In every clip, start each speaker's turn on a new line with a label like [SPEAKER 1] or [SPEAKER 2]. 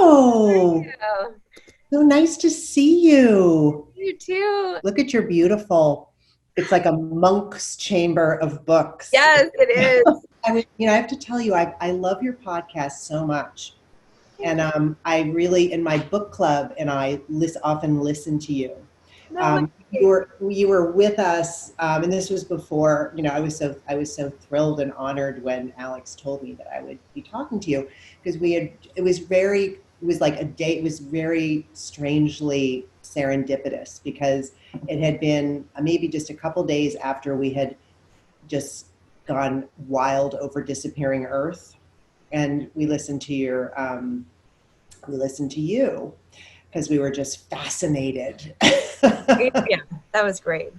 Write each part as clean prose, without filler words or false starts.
[SPEAKER 1] Hello.
[SPEAKER 2] Yeah,
[SPEAKER 1] So nice to see you.
[SPEAKER 2] you too.
[SPEAKER 1] Look at your beautiful, it's like a monk's chamber of books.
[SPEAKER 2] Yes, it is.
[SPEAKER 1] I have to tell you, I love your podcast so much.
[SPEAKER 2] Thank
[SPEAKER 1] And
[SPEAKER 2] you.
[SPEAKER 1] I really, in my book club, and I often listen to you.
[SPEAKER 2] No way.
[SPEAKER 1] You were with us, and this was before. I was so thrilled and honored when Alex told me that I would be talking to you because we had. It was like a day. It was very strangely serendipitous because it had been maybe just a couple days after we had just gone wild over disappearing Earth, and we listened to you because we were just fascinated.
[SPEAKER 2] Yeah, that was great.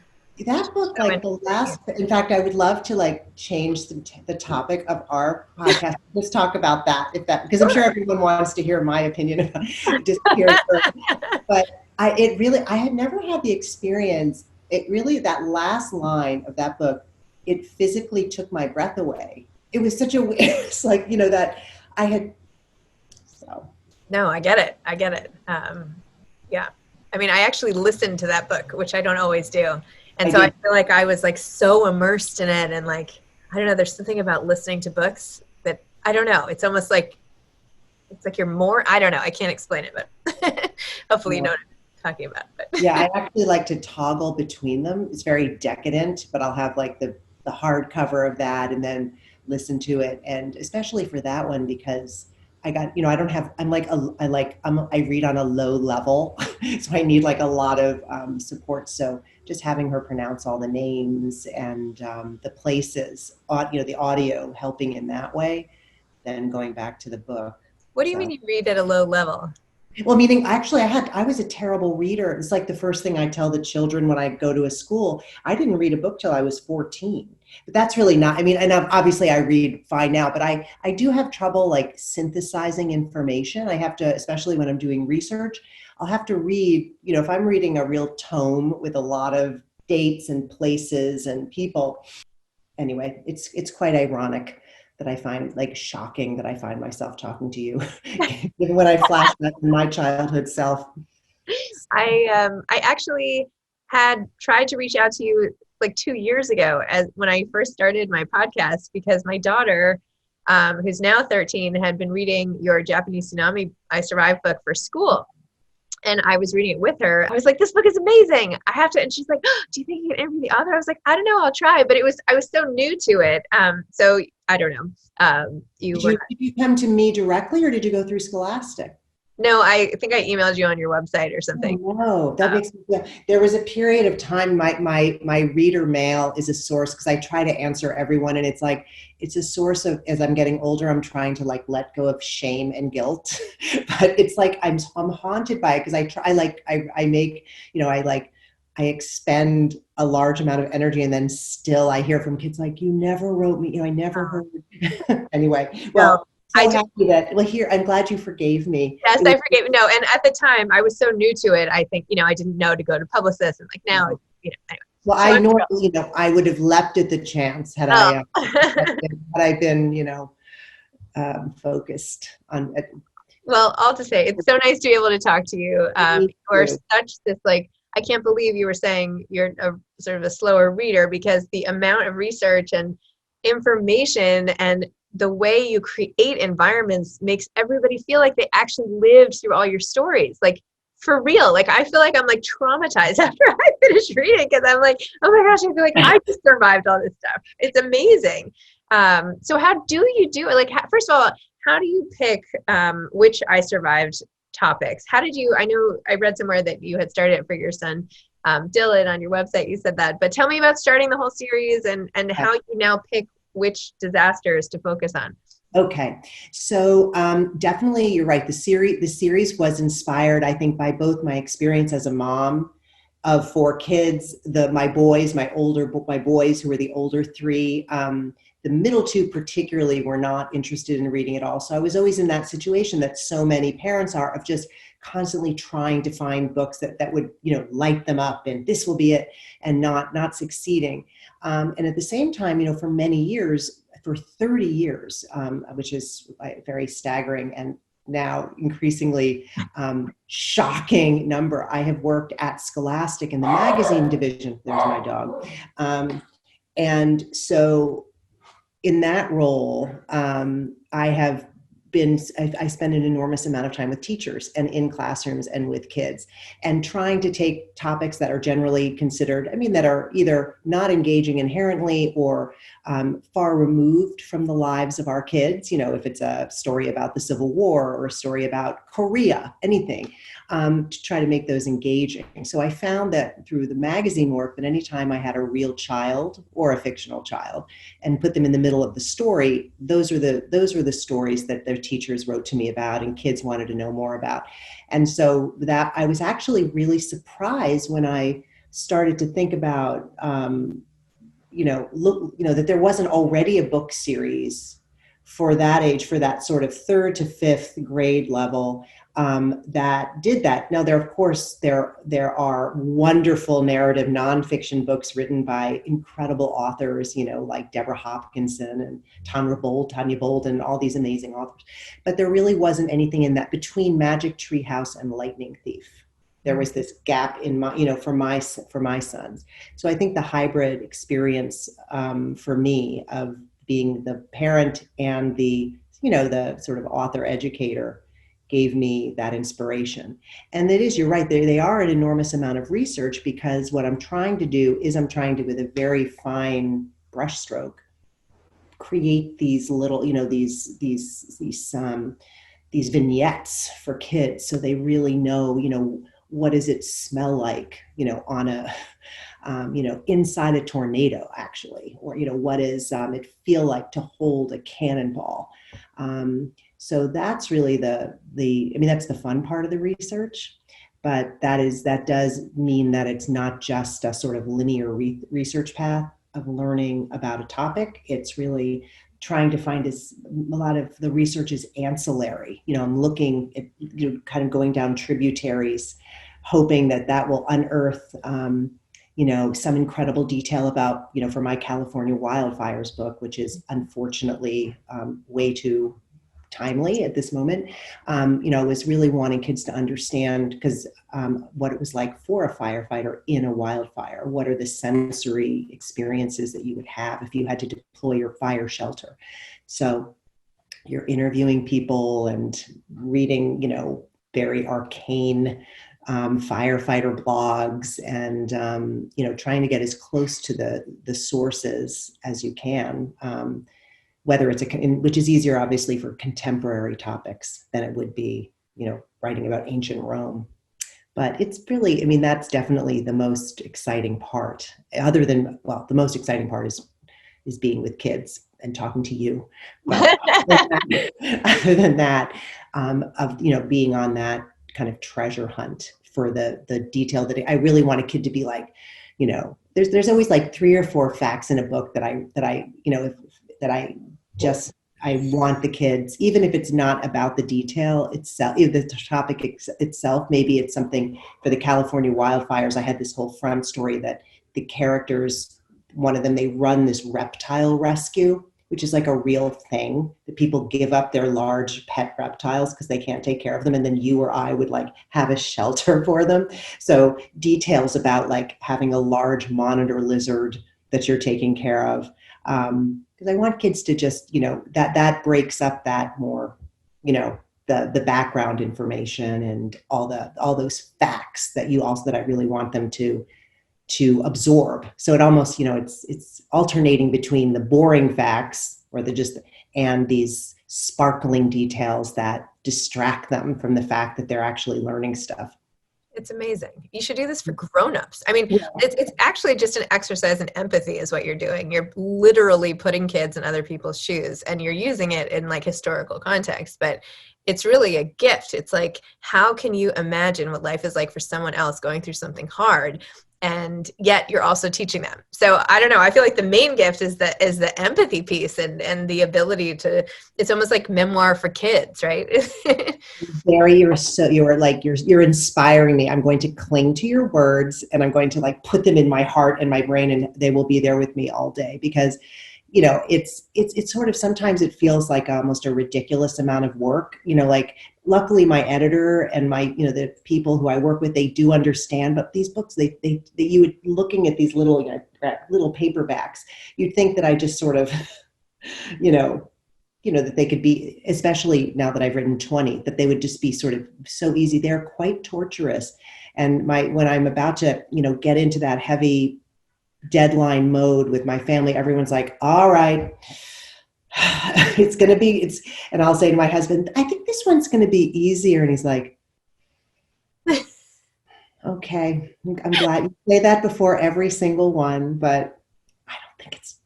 [SPEAKER 1] That book,
[SPEAKER 2] So
[SPEAKER 1] like the
[SPEAKER 2] interesting.
[SPEAKER 1] last, in fact, I would love to like change the topic of our podcast. Let's talk about that, if that, because I'm sure
[SPEAKER 2] Sure.
[SPEAKER 1] everyone wants to hear my opinion about disappearing Earth. But I had never had the experience. It really, that last line of that book, it physically took my breath away. It was such a, it's like, that I had, so
[SPEAKER 2] No, I get it. I get it. Yeah. I mean, I actually listened to that book, which I don't always do. And
[SPEAKER 1] I
[SPEAKER 2] so I
[SPEAKER 1] did.
[SPEAKER 2] feel like I was like so immersed in it. And like, I don't know, there's something about listening to books that I don't know. It's almost like, it's like you're more, I don't know. I can't explain it, but hopefully you know what I'm talking about.
[SPEAKER 1] Yeah,
[SPEAKER 2] But
[SPEAKER 1] I actually like to toggle between them. It's very decadent, but I'll have like the hardcover of that and then listen to it. And especially for that one because I got, I don't have, I'm like I read on a low level, so I need like a lot of support. So just having her pronounce all the names and the places, the audio helping in that way, then going back to the book.
[SPEAKER 2] what do you mean
[SPEAKER 1] So.
[SPEAKER 2] you read at a low level?
[SPEAKER 1] Well, meaning actually I was a terrible reader. It's like the first thing I tell the children when I go to a school. I didn't read a book till I was 14. But that's really not, I mean, and obviously I read fine now, but I do have trouble like synthesizing information. I have to, especially when I'm doing research, I'll have to read, if I'm reading a real tome with a lot of dates and places and people. Anyway, it's quite ironic that I find like shocking that I find myself talking to you when I flash back to my childhood self.
[SPEAKER 2] I actually had tried to reach out to you like 2 years ago as when I first started my podcast because my daughter, who's now 13, had been reading your Japanese Tsunami I Survived book for school. And I was reading it with her. I was like, this book is amazing. I have to. And she's like, oh, do you think you can interview the author? I was like, I don't know. I'll try. But I was so new to it. So I don't know. You
[SPEAKER 1] Did
[SPEAKER 2] were,
[SPEAKER 1] you come to me directly or did you go through Scholastic?
[SPEAKER 2] no, I think I emailed you on your website or
[SPEAKER 1] Oh
[SPEAKER 2] something.
[SPEAKER 1] no, that
[SPEAKER 2] Um,
[SPEAKER 1] makes me feel. There was a period of time. My reader mail is a source because I try to answer everyone, and it's like it's a source of. As I'm getting older, I'm trying to like let go of shame and guilt, but it's like I'm haunted by it because I try like I make I like I expend a large amount of energy, and then still I hear from kids like you never wrote me. I never heard. Anyway,
[SPEAKER 2] no,
[SPEAKER 1] well,
[SPEAKER 2] I
[SPEAKER 1] so
[SPEAKER 2] do.
[SPEAKER 1] happy that well here. I'm glad you forgave me.
[SPEAKER 2] Yes,
[SPEAKER 1] It was.
[SPEAKER 2] I forget. No, and at the time I was so new to it. I think, I didn't know to go to publicists and like now, anyway.
[SPEAKER 1] Well,
[SPEAKER 2] So
[SPEAKER 1] I
[SPEAKER 2] I'm
[SPEAKER 1] normally, I would have leapt at the chance
[SPEAKER 2] thrilled.
[SPEAKER 1] had I been, focused on it.
[SPEAKER 2] Well, all to say, it's so nice to be able to talk to you.
[SPEAKER 1] Me
[SPEAKER 2] You are
[SPEAKER 1] too.
[SPEAKER 2] such this like, I can't believe you were saying you're a sort of a slower reader because the amount of research and information and the way you create environments makes everybody feel like they actually lived through all your stories. Like for real. Like I feel like I'm like traumatized after I finish reading because I'm like, oh my gosh, I feel like I just survived all this stuff. It's amazing. So how do you do it? Like, first of all, how do you pick which I survived topics? How did you? I know I read somewhere that you had started it for your son, Dylan, on your website. You said that, but tell me about starting the whole series and how you now pick which disasters to focus on.
[SPEAKER 1] Okay, so definitely you're right. The series was inspired, I think, by both my experience as a mom of four kids. My boys who were the older three. The middle two particularly were not interested in reading at all. So I was always in that situation that so many parents are of just constantly trying to find books that would light them up and this will be it and not succeeding. And at the same time, for many years, for 30 years, which is very staggering and now increasingly shocking number. I have worked at Scholastic in the magazine division. There's my dog. And so in that role, I spend an enormous amount of time with teachers and in classrooms and with kids, and trying to take topics that are generally considered, that are either not engaging inherently or far removed from the lives of our kids. If it's a story about the Civil War or a story about Korea, anything, to try to make those engaging. So I found that through the magazine work, that anytime I had a real child or a fictional child and put them in the middle of the story, those were the stories that their teachers wrote to me about and kids wanted to know more about. And so that I was actually really surprised when I started to think about, that there wasn't already a book series for that age, for that sort of 3rd to 5th grade level, that did that. Now, there are wonderful narrative nonfiction books written by incredible authors, like Deborah Hopkinson and Tanya Bold, and all these amazing authors. But there really wasn't anything in that between Magic Tree House and Lightning Thief. There was this gap in my, for my sons. So I think the hybrid experience for me of being the parent and the sort of author educator gave me that inspiration. And it is, you're right, they are an enormous amount of research, because what I'm trying to do is with a very fine brushstroke, create these little, these vignettes for kids, so they really know, what does it smell like, on a, inside a tornado, actually, or, what does it feel like to hold a cannonball? So that's really that's the fun part of the research, but that does mean that it's not just a sort of linear research path of learning about a topic. It's really trying to find a lot of the research is ancillary. I'm looking at, kind of going down tributaries, hoping that will unearth, some incredible detail about, for my California Wildfires book, which is unfortunately way too timely at this moment. Was really wanting kids to understand, because what it was like for a firefighter in a wildfire. What are the sensory experiences that you would have if you had to deploy your fire shelter? So you're interviewing people and reading, very arcane firefighter blogs, and trying to get as close to the sources as you can. Whether it's which is easier, obviously, for contemporary topics than it would be, writing about ancient Rome. But it's really, that's definitely the most exciting part. The most exciting part is being with kids and talking to you. But other than that, of being on that kind of treasure hunt for the detail that I really want a kid to be like, there's always like 3 or 4 facts in a book that I want the kids, even if it's not about the detail itself, the topic itself. Maybe it's something for the California wildfires. I had this whole front story that the characters, one of them, they run this reptile rescue, which is like a real thing, that people give up their large pet reptiles because they can't take care of them. And then you or I would like have a shelter for them. So details about like having a large monitor lizard that you're taking care of. Because I want kids to just, that breaks up that more, the background information and all those facts that I really want them to absorb. So it almost, it's alternating between the boring facts and these sparkling details that distract them from the fact that they're actually learning stuff.
[SPEAKER 2] It's amazing. You should do this for grown-ups. It's actually just an exercise in empathy is what you're doing. You're literally putting kids in other people's shoes, and you're using it in like historical context, but it's really a gift. It's like, how can you imagine what life is like for someone else going through something hard? And yet you're also teaching them. So I don't know. I feel like the main gift is the empathy piece and the ability to, it's almost like memoir for kids, right?
[SPEAKER 1] You're inspiring me. I'm going to cling to your words, and I'm going to like put them in my heart and my brain, and they will be there with me all day, because it's sort of, sometimes it feels like almost a ridiculous amount of work, like luckily my editor and my, the people who I work with, they do understand, but these books, you would, looking at these little, little paperbacks, you'd think that I just sort of, you know, that they could be, especially now that I've written 20, that they would just be sort of so easy. They're quite torturous. And when I'm about to, get into that heavy deadline mode with my family, everyone's like, all right, and I'll say to my husband, I think this one's going to be easier. And he's like, okay, I'm glad you say that before every single one, but I don't think it's,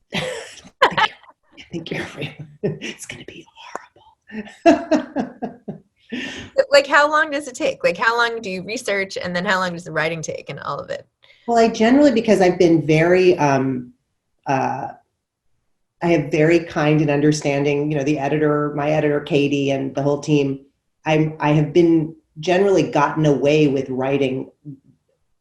[SPEAKER 1] I think you're it's going to be horrible.
[SPEAKER 2] Like, how long does it take? Like, how long do you research, and then how long does the writing take, and all of it?
[SPEAKER 1] Well, I generally, because I've been very, I have very kind and understanding, my editor, Katie, and the whole team. I have been generally gotten away with writing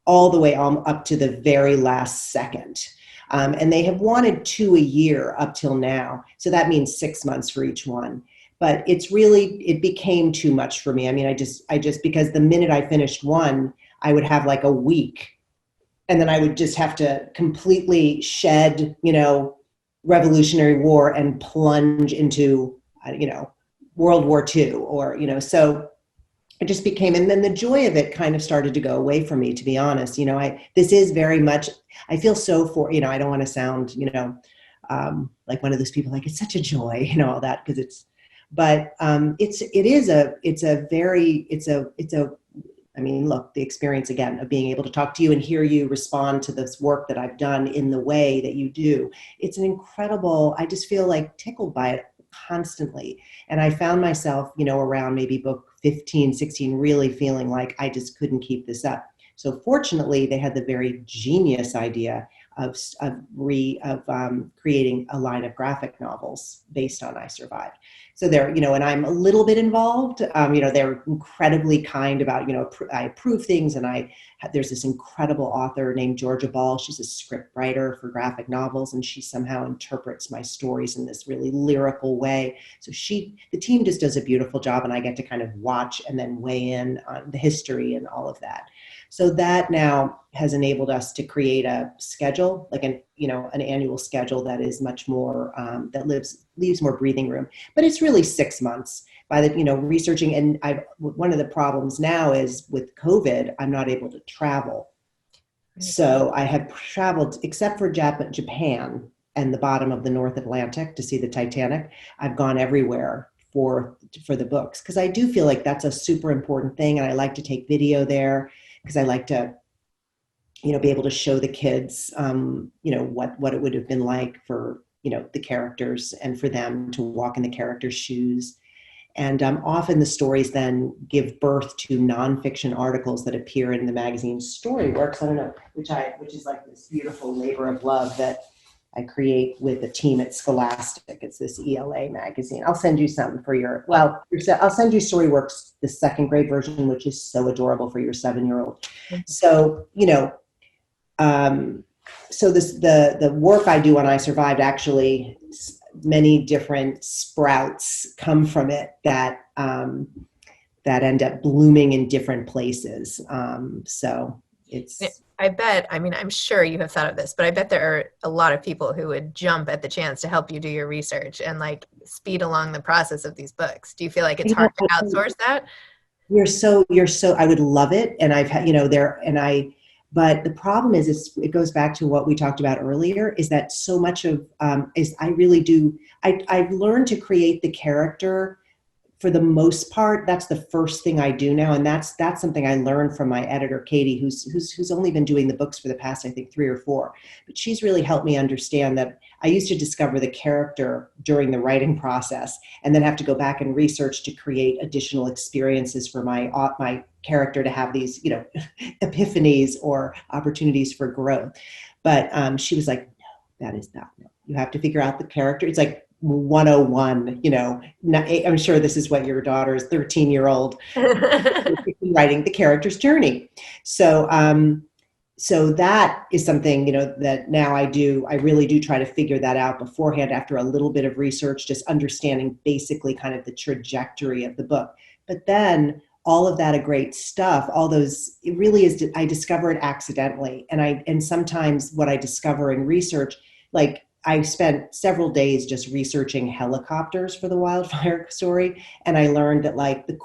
[SPEAKER 1] all the way up to the very last second. And they have wanted 2 a year up till now. So that means 6 months for each one. But it became too much for me. I mean, I just, because the minute I finished one, I would have like a week. And then I would just have to completely shed, Revolutionary War and plunge into, World War II, or, so it just became, and then the joy of it kind of started to go away from me, to be honest. This is very much, I feel so I don't want to sound, like one of those people, like, it's such a joy, all that, because I mean, look, the experience again of being able to talk to you and hear you respond to this work that I've done in the way that you do. It's an incredible, I just feel like tickled by it constantly. And I found myself, around maybe book 15, 16, really feeling like I just couldn't keep this up. So fortunately, they had the very genius idea of creating a line of graphic novels based on I Survived. So they're, and I'm a little bit involved. They're incredibly kind about, I approve things, and there's this incredible author named Georgia Ball. She's a script writer for graphic novels, and she somehow interprets my stories in this really lyrical way. So the team just does a beautiful job, and I get to kind of watch and then weigh in on the history and all of that. So that now has enabled us to create a schedule, like an annual schedule that is much more, that leaves more breathing room. But it's really 6 months by the, researching. And one of the problems now is with COVID, I'm not able to travel. So I have traveled, except for Japan and the bottom of the North Atlantic to see the Titanic. I've gone everywhere for the books, because I do feel like that's a super important thing. And I like to take video there, because I like to, be able to show the kids, what it would have been like for, the characters, and for them to walk in the characters' shoes. And often the stories then give birth to nonfiction articles that appear in the magazine Storyworks. I don't know, which is like this beautiful labor of love that I create with a team at Scholastic. It's this ELA magazine. I'll send you some I'll send you Storyworks, the second grade version, which is so adorable for your 7-year-old. So, so the work I do on I Survived, actually many different sprouts come from it that end up blooming in different places. So it's...
[SPEAKER 2] I bet, I'm sure you have thought of this, but I bet there are a lot of people who would jump at the chance to help you do your research and like speed along the process of these books. Do you feel like it's hard to outsource that?
[SPEAKER 1] You're so, I would love it. And I've had, but the problem is it goes back to what we talked about earlier, is that so much of, I've learned to create the character. For the most part, that's the first thing I do now. And that's something I learned from my editor, Katie, who's only been doing the books for the past, I think, 3 or 4. But she's really helped me understand that I used to discover the character during the writing process, and then have to go back and research to create additional experiences for my character to have these, epiphanies or opportunities for growth. But she was like, no, that is not, no. You have to figure out the character. It's like 101, I'm sure this is what your daughter's 13-year-old writing the character's journey. So so that is something, that now I really do try to figure that out beforehand after a little bit of research, just understanding basically kind of the trajectory of the book. But then all of that, a great stuff, all those, it really is, I discover it accidentally. And sometimes what I discover in research, like I spent several days just researching helicopters for the wildfire story. And I learned that like the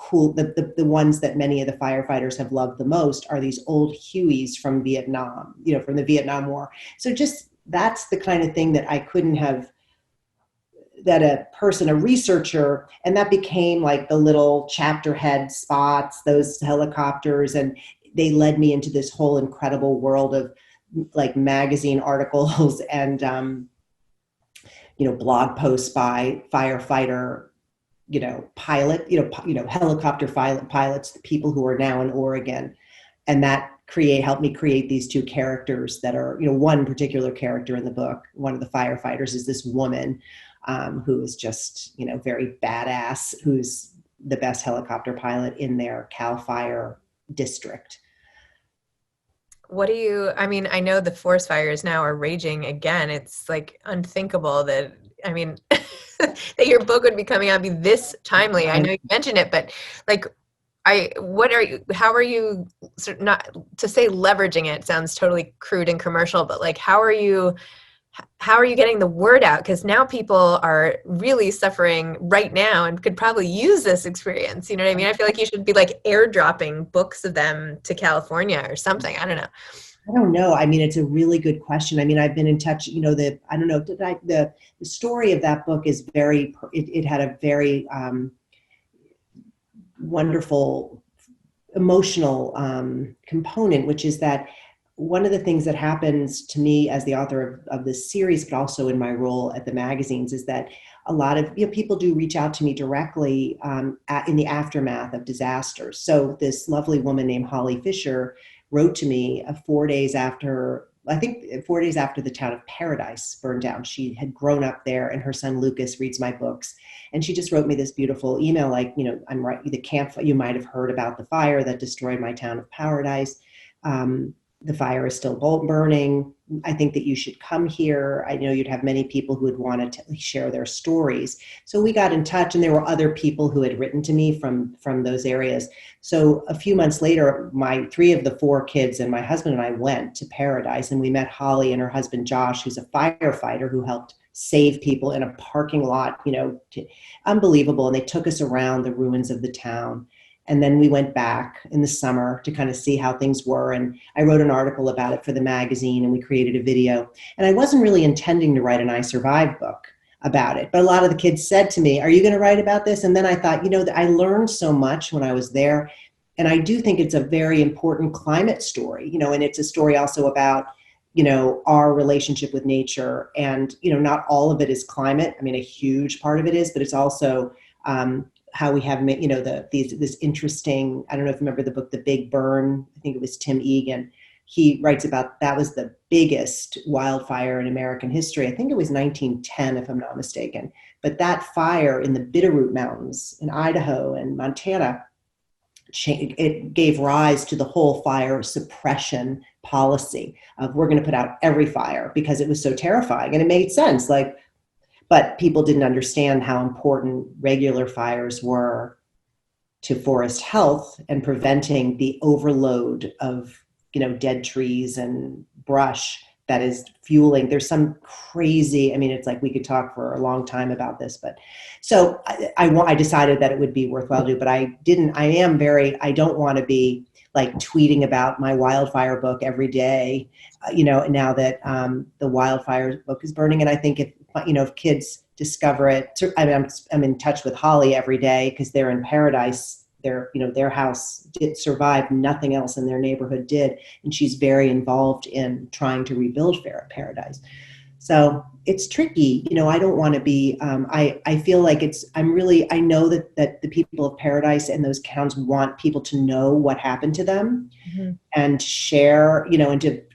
[SPEAKER 1] ones that many of the firefighters have loved the most are these old Hueys from Vietnam, from the Vietnam War. So just, that's the kind of thing that I couldn't have, that a researcher, and that became like the little chapter head spots, those helicopters. And they led me into this whole incredible world of like magazine articles and, blog posts by firefighter, pilot, helicopter pilots, the people who are now in Oregon. And that helped me create these two characters that are, one particular character in the book. One of the firefighters is this woman who is just, very badass, who's the best helicopter pilot in their CAL FIRE district.
[SPEAKER 2] I mean, I know the forest fires now are raging again. It's like unthinkable that, I mean, that your book would be coming out, be this timely. I know you mentioned it, but like, how are you not to say leveraging it sounds totally crude and commercial, but like, how are you getting the word out? Because now people are really suffering right now and could probably use this experience. You know what I mean? I feel like you should be like airdropping books of them to California or something. I don't know.
[SPEAKER 1] I don't know. I mean, it's a really good question. I mean, I've been in touch, the story of that book is it had a very wonderful emotional component, which is that one of the things that happens to me as the author of this series, but also in my role at the magazines, is that a lot of people do reach out to me directly in the aftermath of disasters. So this lovely woman named Holly Fisher wrote to me 4 days after, I think 4 days after the town of Paradise burned down. She had grown up there, and her son Lucas reads my books. And she just wrote me this beautiful email, like, I'm right, the camp, you might have heard about the fire that destroyed my town of Paradise. The fire is still burning. I think that you should come here. I know you'd have many people who would want to share their stories. So we got in touch, and there were other people who had written to me from those areas. So a few months later, my 3 of the 4 kids and my husband and I went to Paradise, and we met Holly and her husband, Josh, who's a firefighter who helped save people in a parking lot, unbelievable. And they took us around the ruins of the town. And then we went back in the summer to kind of see how things were. And I wrote an article about it for the magazine, and we created a video. And I wasn't really intending to write an I Survived book about it. But a lot of the kids said to me, are you going to write about this? And then I thought, I learned so much when I was there. And I do think it's a very important climate story, and it's a story also about, our relationship with nature. And, not all of it is climate. I mean, a huge part of it is, but it's also, how we have, this interesting, I don't know if you remember the book, The Big Burn. I think it was Tim Egan. He writes about, that was the biggest wildfire in American history. I think it was 1910, if I'm not mistaken. But that fire in the Bitterroot Mountains in Idaho and Montana, it gave rise to the whole fire suppression policy of, we're going to put out every fire, because it was so terrifying. And it made sense. But people didn't understand how important regular fires were to forest health and preventing the overload of, dead trees and brush that is fueling. There's some crazy, it's like we could talk for a long time about this, but so I decided that it would be worthwhile to do, but I don't want to be like tweeting about my wildfire book every day, now that the wildfire book is burning. And I think if kids discover it, I'm in touch with Holly every day because they're in Paradise. Their house did survive. Nothing else in their neighborhood did. And she's very involved in trying to rebuild Paradise. So it's tricky. I don't want to be, I feel like I know that the people of Paradise and those towns want people to know what happened to them, mm-hmm. and share,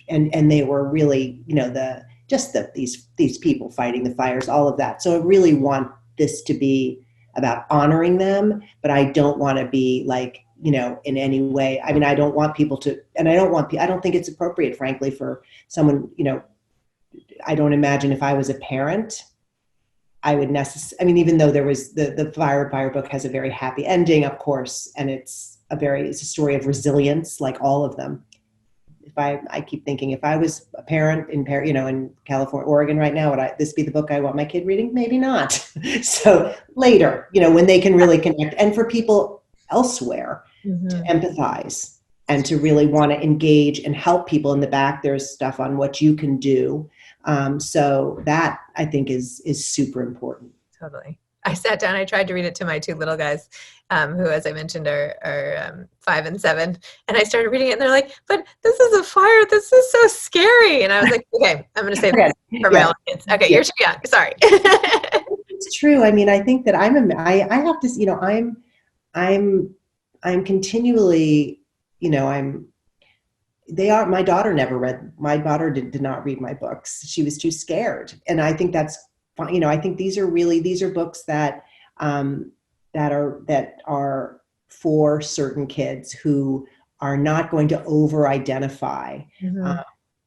[SPEAKER 1] and they were really, these people fighting the fires, all of that. So I really want this to be about honoring them, but I don't want to be like, in any way. I mean, I don't want people to, and I don't think it's appropriate, frankly, for someone, I don't imagine if I was a parent, I would I mean, even though there was the Wildfire book has a very happy ending, of course, and it's a story of resilience, like all of them. If I keep thinking, if I was a parent in California, Oregon right now, would this be the book I want my kid reading? Maybe not. So later, when they can really connect, and for people elsewhere to empathize and to really want to engage and help people in the back, there's stuff on what you can do. So that I think is super important.
[SPEAKER 2] Totally. I sat down, I tried to read it to my two little guys, who, as I mentioned, are 5 and 7. And I started reading it and they're like, but this is a fire. This is so scary. And I was like, okay, I'm going to save this for my own kids. Okay, you're too young. Sorry.
[SPEAKER 1] It's true. I mean, I think that I have to, I'm continually, my daughter did not read my books. She was too scared. And I think that's fine. I think these are books that are for certain kids who are not going to over-identify.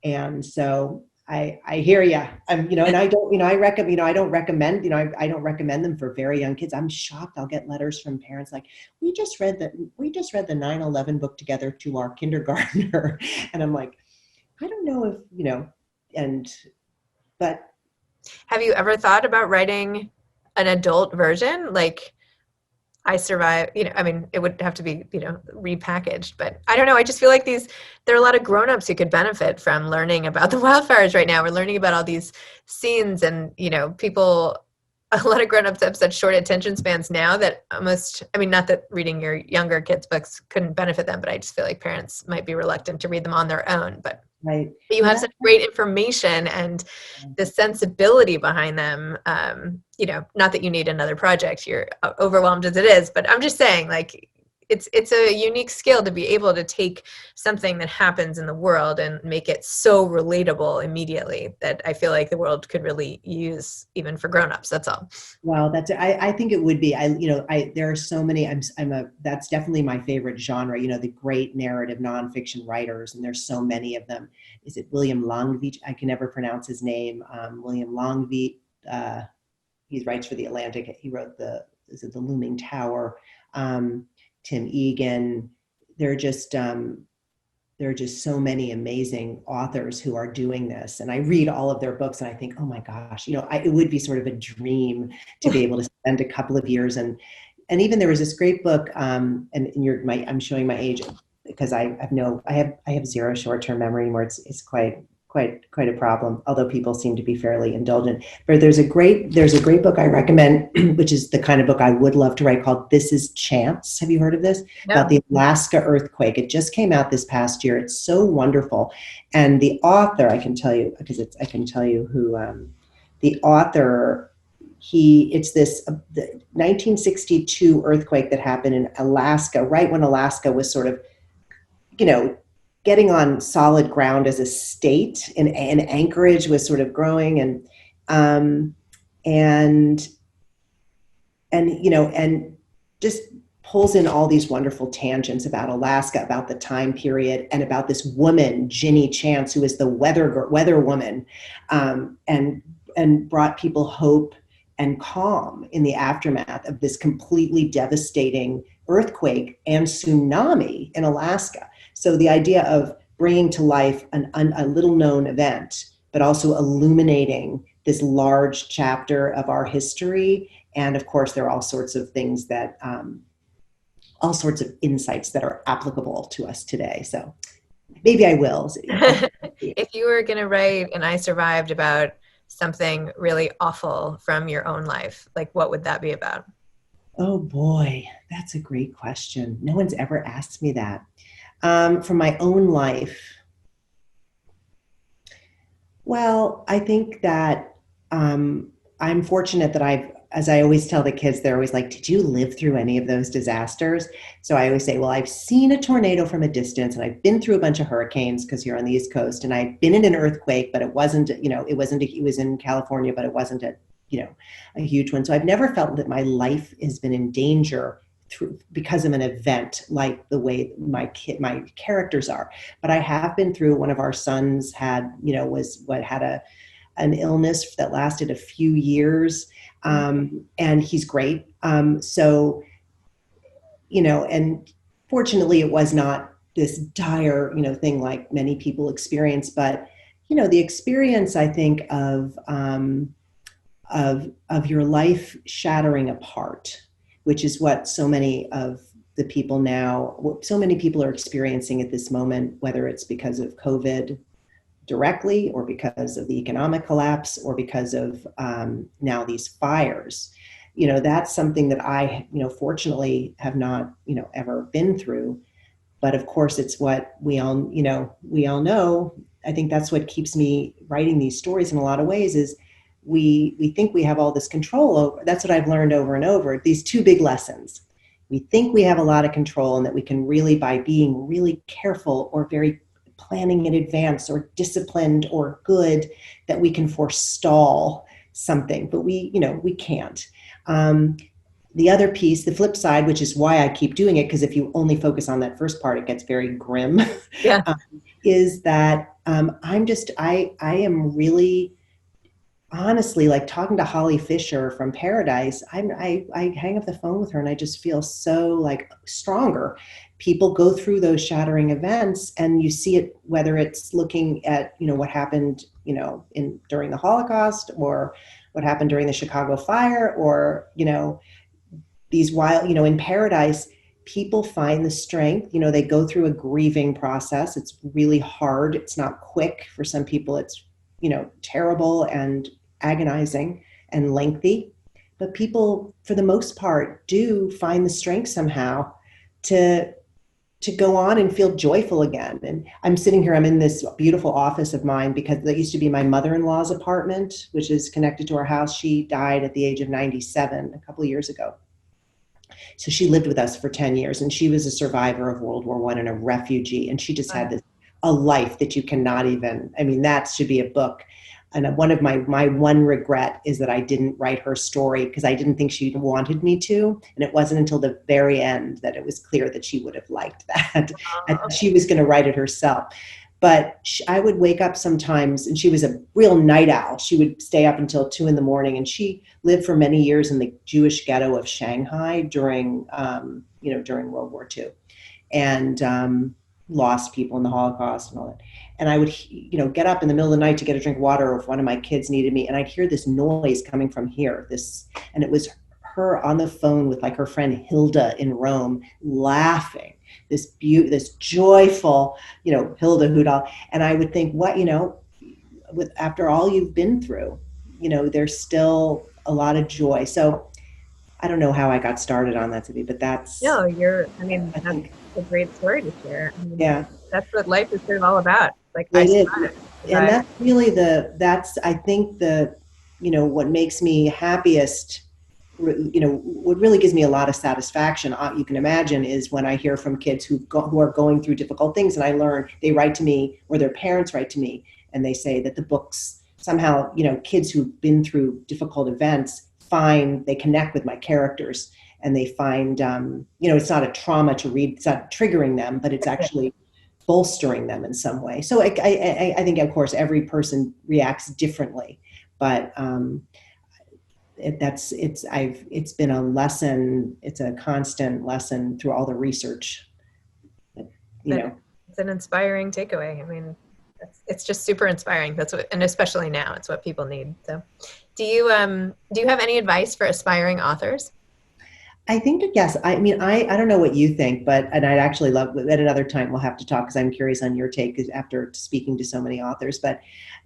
[SPEAKER 1] And so I hear you. And I don't, I recommend, I don't recommend them for very young kids. I'm shocked. I'll get letters from parents like, we just read the 9/11 book together to our kindergartner. And I'm like, I don't know if, but.
[SPEAKER 2] Have you ever thought about writing an adult version? Like, I Survived, I mean, it would have to be, repackaged, but I don't know. I just feel like there are a lot of grownups who could benefit from learning about the wildfires right now. We're learning about all these scenes and, a lot of grownups have such short attention spans now that not that reading your younger kids' books couldn't benefit them, but I just feel like parents might be reluctant to read them on their own. But
[SPEAKER 1] right.
[SPEAKER 2] You have such great information and the sensibility behind them. Not that you need another project, you're overwhelmed as it is, but I'm just saying, like, it's a unique skill to be able to take something that happens in the world and make it so relatable immediately that I feel like the world could really use even for grownups. That's all.
[SPEAKER 1] Well, I think it would be, there are so many, that's definitely my favorite genre, the great narrative nonfiction writers, and there's so many of them. Is it William Longveat? I can never pronounce his name. William Longveat, he writes for The Atlantic. He wrote The Looming Tower. Tim Egan. There are just so many amazing authors who are doing this. And I read all of their books and I think, oh my gosh, it would be sort of a dream to be able to spend a couple of years. And even there was this great book, and I'm showing my age because I have zero short-term memory anymore. It's quite a problem, although people seem to be fairly indulgent. But there's a great book I recommend, which is the kind of book I would love to write, called This Is Chance. Have you heard of this? No. About the Alaska earthquake. It just came out this past year. It's so wonderful. And the author, I can tell you who the author, it's this the 1962 earthquake that happened in Alaska, right when Alaska was sort of, getting on solid ground as a state, and Anchorage was sort of growing, and just pulls in all these wonderful tangents about Alaska, about the time period, and about this woman, Ginny Chance, who is the weather woman, and brought people hope and calm in the aftermath of this completely devastating earthquake and tsunami in Alaska. So the idea of bringing to life a little known event, but also illuminating this large chapter of our history. And of course, there are all sorts of things that, all sorts of insights that are applicable to us today. So maybe I will.
[SPEAKER 2] If you were going to write an I Survived about something really awful from your own life, like what would that be about?
[SPEAKER 1] Oh boy, that's a great question. No one's ever asked me that. From my own life, well, I think that I'm fortunate that as I always tell the kids, they're always like, did you live through any of those disasters? So I always say, well, I've seen a tornado from a distance, and I've been through a bunch of hurricanes because you're on the East Coast, and I've been in an earthquake, but it was in California, but it wasn't a huge one. So I've never felt that my life has been in danger through because of an event like the way my characters are. But I have been through, one of our sons had, had an illness that lasted a few years. And he's great. So, and fortunately it was not this dire, thing like many people experience, but, the experience, I think, of your life shattering apart, which is what so many of the people now, what so many people are experiencing at this moment, whether it's because of COVID directly or because of the economic collapse or because of now these fires. That's something that I, fortunately have not, ever been through. But of course, it's what we all know. I think that's what keeps me writing these stories in a lot of ways is we think we have all this control over. That's what I've learned over and over. These two big lessons. We think we have a lot of control and that we can really, by being really careful or very planning in advance or disciplined or good, that we can forestall something, but we can't. The other piece, the flip side, which is why I keep doing it, because if you only focus on that first part, it gets very grim,
[SPEAKER 2] Yeah.
[SPEAKER 1] Is that I am really, honestly, like talking to Holly Fisher from Paradise, I hang up the phone with her and I just feel so like stronger. People go through those shattering events and you see it, whether it's looking at, what happened, during the Holocaust or what happened during the Chicago fire or, these wild, in Paradise, people find the strength, they go through a grieving process. It's really hard. It's not quick. For some people, it's, terrible and agonizing and lengthy, but people, for the most part, do find the strength somehow to go on and feel joyful again. And I'm sitting here, I'm in this beautiful office of mine because that used to be my mother-in-law's apartment, which is connected to our house. She died at the age of 97 a couple of years ago. So she lived with us for 10 years and she was a survivor of World War I and a refugee. And she just had a life that you cannot even, that should be a book. And one of my one regret is that I didn't write her story because I didn't think she wanted me to. And it wasn't until the very end that it was clear that she would have liked that. I thought she was going to write it herself. But I would wake up sometimes, and she was a real night owl. She would stay up until 2 a.m. and she lived for many years in the Jewish ghetto of Shanghai during World War II, and lost people in the Holocaust and all that. And I would, get up in the middle of the night to get a drink of water, or if one of my kids needed me, and I'd hear this noise coming from here. And it was her on the phone with like her friend Hilda in Rome, laughing. This joyful, Hilda Hudal. And I would think, after all you've been through, there's still a lot of joy. So I don't know how I got started on that, Zibby, but that's.
[SPEAKER 2] No, that's a great story to share.
[SPEAKER 1] Yeah.
[SPEAKER 2] That's what life is sort of all about. Like,
[SPEAKER 1] it is. And that's really I think what makes me happiest, what really gives me a lot of satisfaction, you can imagine, is when I hear from kids who are going through difficult things, and I learn, they write to me or their parents write to me and they say that the books somehow, kids who've been through difficult events they connect with my characters, and they find, it's not a trauma to read, it's not triggering them, but it's actually bolstering them in some way. So I think, of course, every person reacts differently, but it's been a lesson. It's a constant lesson through all the research.
[SPEAKER 2] It's an inspiring takeaway. It's just super inspiring. And especially now, it's what people need. So, do you have any advice for aspiring authors?
[SPEAKER 1] I think that yes. I don't know what you think, and I'd actually love, at another time we'll have to talk, because I'm curious on your take after speaking to so many authors. But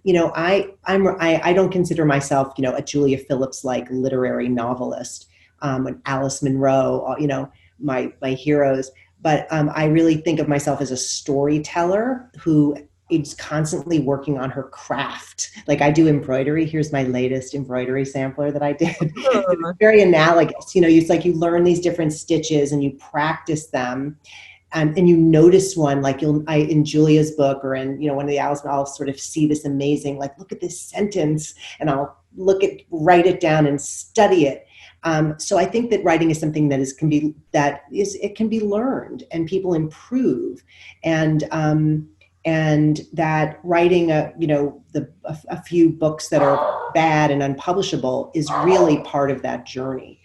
[SPEAKER 1] I don't consider myself a Julia Phillips like literary novelist, Alice Munro, my heroes. But I really think of myself as a storyteller who is constantly working on her craft. Like I do embroidery. Here's my latest embroidery sampler that I did. It's very analogous. It's like you learn these different stitches and you practice them. And you notice one, like in Julia's book or in, one of the Alice, I'll sort of see this amazing, like, look at this sentence, and I'll write it down and study it. So I think that writing is something that it can be learned, and people improve, and that writing a few books that are bad and unpublishable is really part of that journey.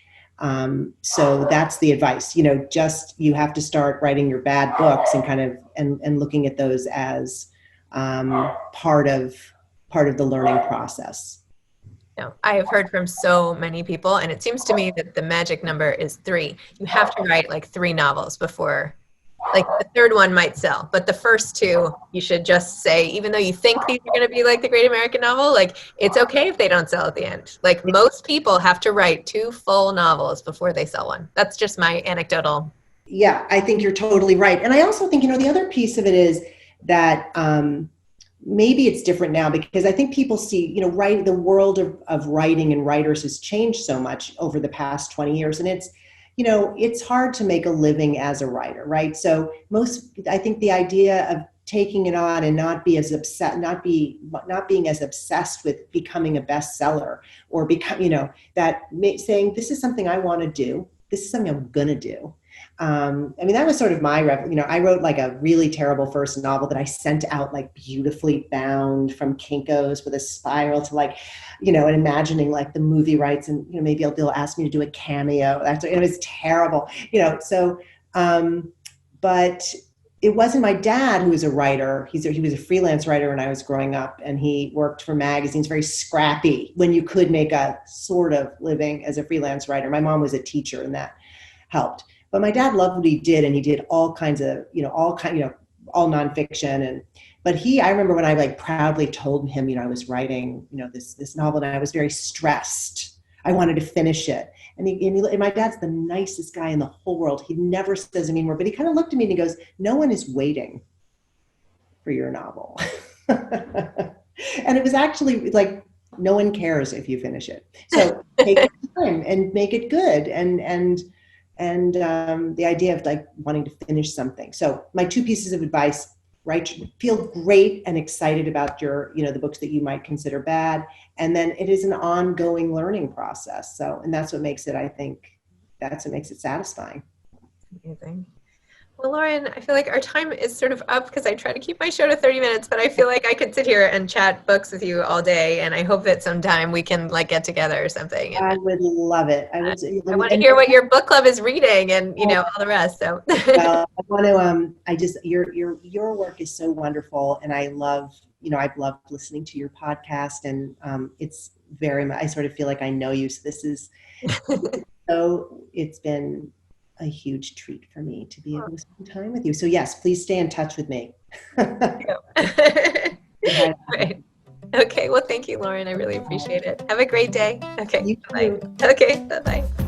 [SPEAKER 1] So that's the advice. Just you have to start writing your bad books and kind of and looking at those as part of the learning process.
[SPEAKER 2] No, I have heard from so many people, and it seems to me that the magic number is 3. You have to write like 3 novels before, like the third one might sell, but the first 2, you should just say, even though you think these are going to be like the great American novel, like it's okay if they don't sell at the end. Like most people have to write 2 full novels before they sell one. That's just my anecdotal.
[SPEAKER 1] Yeah, I think you're totally right. And I also think, the other piece of it is that, maybe it's different now, because I think people see, the world of writing and writers has changed so much over the past 20 years. And it's hard to make a living as a writer, right? So I think the idea of taking it on and not being as obsessed with becoming a bestseller, or saying, this is something I want to do. This is something I'm going to do. That was sort of my, I wrote like a really terrible first novel that I sent out like beautifully bound from Kinko's with a spiral to and imagining like the movie rights, and, maybe they'll ask me to do a cameo. It was terrible, so, but it wasn't my dad who was a writer. He was a freelance writer when I was growing up, and he worked for magazines, very scrappy when you could make a sort of living as a freelance writer. My mom was a teacher, and that helped. But my dad loved what he did, and he did all kinds of, all nonfiction. But I remember when I proudly told him, I was writing, this novel, and I was very stressed. I wanted to finish it. And my dad's the nicest guy in the whole world. He never says a mean word, but he kind of looked at me and he goes, no one is waiting for your novel. And it was actually like, no one cares if you finish it. So take your time and make it good. And the idea of wanting to finish something. So my 2 pieces of advice: feel great and excited about your, the books that you might consider bad. And then it is an ongoing learning process. So, and that's what makes it, I think, that's what makes it satisfying.
[SPEAKER 2] Amazing. Well, Lauren, I feel like our time is sort of up, because I try to keep my show to 30 minutes, but I feel like I could sit here and chat books with you all day. And I hope that sometime we can get together or something.
[SPEAKER 1] I would love it. I
[SPEAKER 2] want to hear what your book club is reading, and, all the rest. So,
[SPEAKER 1] well, I want to, your work is so wonderful. And I love, I've loved listening to your podcast, and it's very much, I sort of feel like I know you. So this is, it's been a huge treat for me to be able to spend time with you. So yes, please stay in touch with me.
[SPEAKER 2] Right. Okay. Well, thank you, Lauren. I really appreciate it. Have a great day. Okay.
[SPEAKER 1] You
[SPEAKER 2] bye.
[SPEAKER 1] too.
[SPEAKER 2] Okay. Bye-bye.